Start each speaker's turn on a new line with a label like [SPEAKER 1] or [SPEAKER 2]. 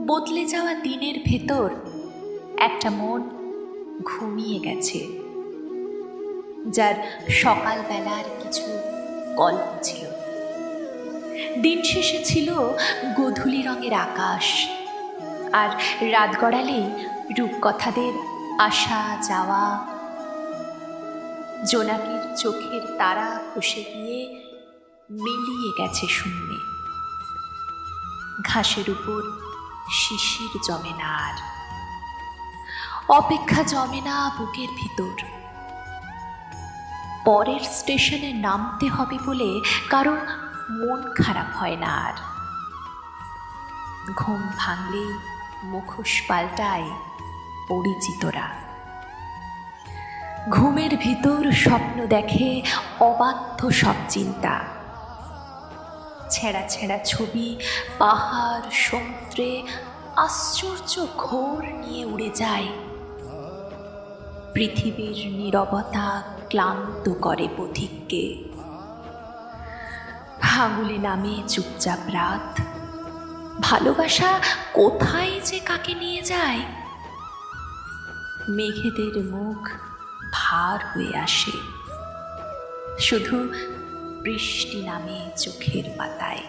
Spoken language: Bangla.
[SPEAKER 1] বদলে যাওয়া দিনের ভেতর একটা মন ঘুমিয়ে গেছে, যার সকালবেলার কিছু গল্প ছিল। দিন শেষে ছিল গোধূলি রঙের আকাশ, আর রাত গড়ালে রূপকথাদের আসা যাওয়া। জোনাকির চোখের তারা খসে গিয়ে মিলিয়ে গেছে শূন্যে। ঘাসের উপর শিশির জমে না আর, অপেক্ষা জমে না বুকের ভিতর। পরের স্টেশনে নামতে হবে বলে কারো মন খারাপ হয় না আর। ঘুম ভাঙলেই মুখোশ পাল্টায় পরিচিতরা। ঘুমের ভিতর স্বপ্ন দেখে অবাধ্য সব চিন্তা। ছেঁড়া ছেঁড়া ছবি পাহাড় সমুদ্রে আশ্চর্য ঘোর নিয়ে উড়ে যায়। পৃথিবীর নীরবতা ক্লান্ত করে পথিককে। আঙুলে নামে চুপচাপ রাত। ভালোবাসা কোথায় যে কাকে নিয়ে যায়? মেঘেদের মুখ ভার হয়ে আসে, শুধু বৃষ্টি নামে চোখের পাতায়।